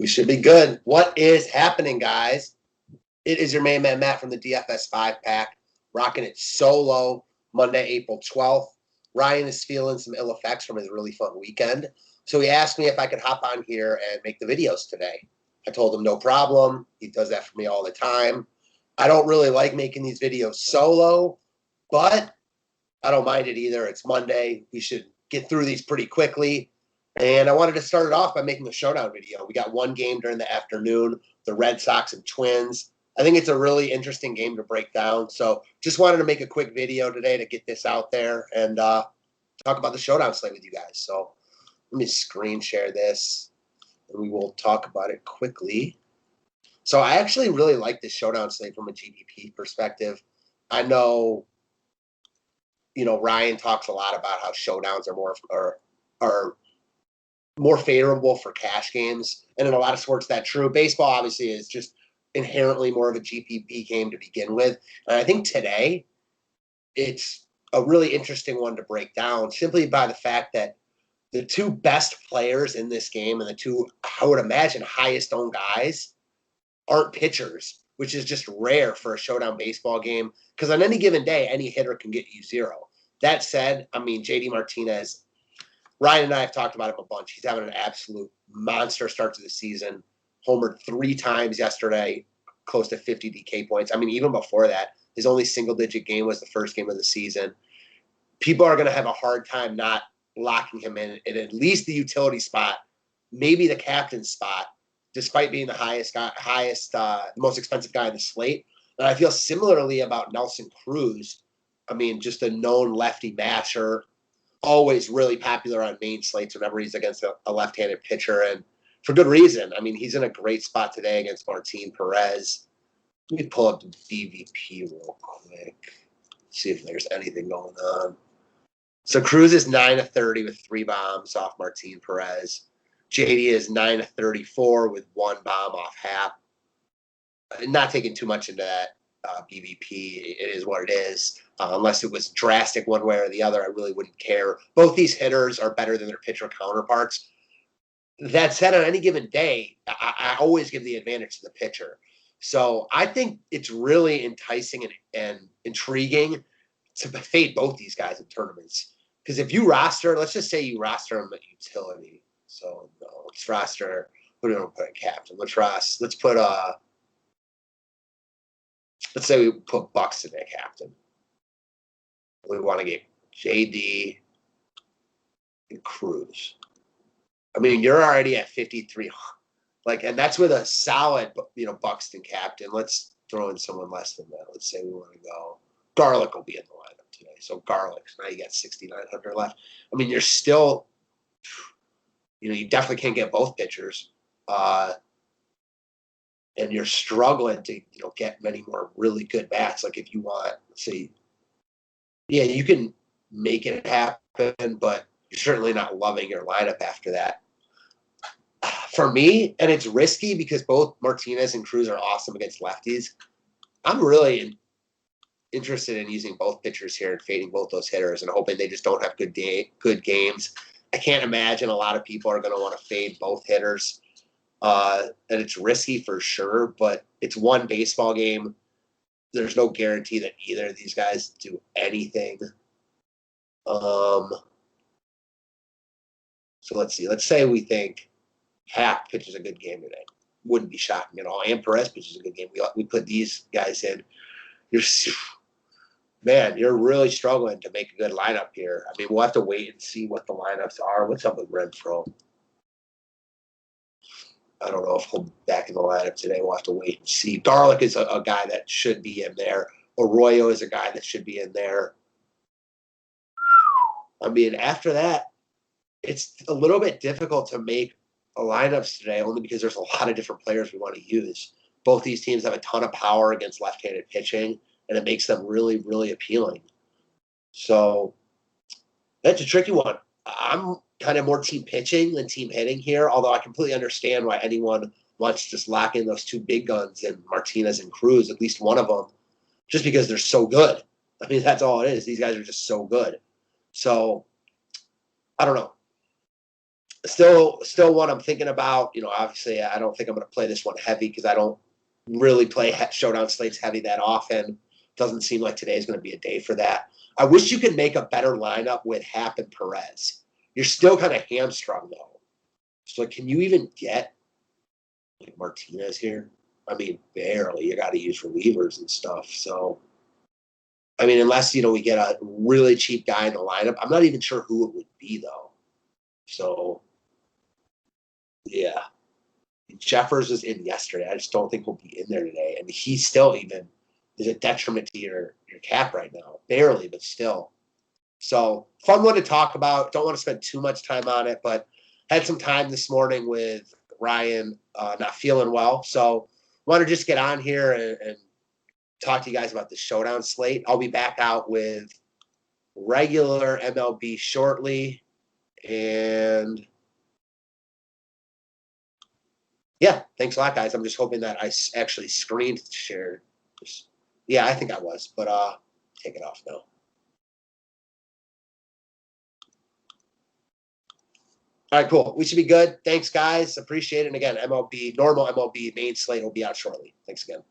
We should be good. What is happening, guys? It is your main man, Matt, from the DFS 5-pack, rocking it solo Monday, April 12th. Ryan is feeling some ill effects from his really fun weekend, so he asked me if I could hop on here and make the videos today. I told him no problem. He does that for me all the time. I don't really like making these videos solo, but I don't mind it either. It's Monday. We should get through these pretty quickly. And I wanted to start it off by making a showdown video. We got one game during the afternoon, the Red Sox and Twins. I think it's a really interesting game to break down. So just wanted to make a quick video today to get this out there and talk about the showdown slate with you guys. So let me screen share this and we will talk about it quickly. So I actually really like this showdown slate from a GPP perspective. I know, Ryan talks a lot about how showdowns are more favorable for cash games. And in a lot of sports, that's true. Baseball obviously is just inherently more of a GPP game to begin with. And I think today it's a really interesting one to break down simply by the fact that the two best players in this game and the two, I would imagine, highest owned guys aren't pitchers, which is just rare for a showdown baseball game. Because on any given day, any hitter can get you zero. That said, JD Martinez, Ryan and I have talked about him a bunch. He's having an absolute monster start to the season. Homered 3 times yesterday, close to 50 DK points. Even before that, his only single-digit game was the first game of the season. People are going to have a hard time not locking him in at least the utility spot, maybe the captain spot, despite being the most expensive guy on the slate. And I feel similarly about Nelson Cruz. Just a known lefty masher, always really popular on main slates whenever he's against a left-handed pitcher, and for good reason. He's in a great spot today against Martin Perez. Let me pull up the BVP real quick, see if there's anything going on. So Cruz is 9 of 30 with 3 bombs off Martin Perez. JD is 9 of 34 with 1 bomb off Hap. Not taking too much into that BVP. It is what it is. Unless it was drastic one way or the other, I really wouldn't care. Both these hitters are better than their pitcher counterparts. That said, on any given day, I always give the advantage to the pitcher. So I think it's really enticing and intriguing to fade both these guys in tournaments. Because if you roster, let's just say you roster them at utility. So no, let's roster. What do we want to put in captain? Let's put let's say we put Buxton at captain. We want to get JD and Cruz. You're already at 53. And that's with a solid, Buxton captain. Let's throw in someone less than that. Let's say we want to go. Garlic will be in the lineup today. So Garlic, now you got 6,900 left. You're still, you definitely can't get both pitchers. And you're struggling to, get many more really good bats. Like if you want, let's see, yeah, you can make it happen, but you're certainly not loving your lineup after that. For me, and it's risky because both Martinez and Cruz are awesome against lefties, I'm really interested in using both pitchers here and fading both those hitters and hoping they just don't have good games. I can't imagine a lot of people are going to want to fade both hitters. And it's risky for sure, but it's one baseball game. There's no guarantee that either of these guys do anything. So let's see. Let's say we think Hap pitches a good game today. Wouldn't be shocking at all. And Perez pitches a good game. We put these guys in. You're really struggling to make a good lineup here. We'll have to wait and see what the lineups are. What's up with Renfroe? I don't know if he'll be back in the lineup today. We'll have to wait and see. Garlic is a guy that should be in there. Arroyo is a guy that should be in there. After that, it's a little bit difficult to make a lineups today only because there's a lot of different players we want to use. Both these teams have a ton of power against left-handed pitching, and it makes them really, really appealing. So that's a tricky one. I'm kind of more team pitching than team hitting here, although I completely understand why anyone wants to just lock in those two big guns and Martinez and Cruz, at least one of them, just because they're so good. That's all it is. These guys are just so good. So I don't know. Still one I'm thinking about. Obviously, I don't think I'm going to play this one heavy because I don't really play Showdown slates heavy that often. Doesn't seem like today is going to be a day for that. I wish you could make a better lineup with Happ and Perez. You're still kind of hamstrung, though. So, can you even get Martinez here? I mean, barely. You got to use relievers and stuff. So, I mean, unless, we get a really cheap guy in the lineup, I'm not even sure who it would be, though. So, yeah. Jeffers was in yesterday. I just don't think he'll be in there today. And he still even is a detriment to your cap right now. Barely, but still. So, fun one to talk about. Don't want to spend too much time on it, but had some time this morning with Ryan not feeling well. So, want to just get on here and talk to you guys about the Showdown slate. I'll be back out with regular MLB shortly. And yeah, thanks a lot, guys. I'm just hoping that I actually screen shared. Yeah, I think I was, but take it off now. All right, cool. We should be good. Thanks, guys. Appreciate it. And again, normal MLB main slate will be out shortly. Thanks again.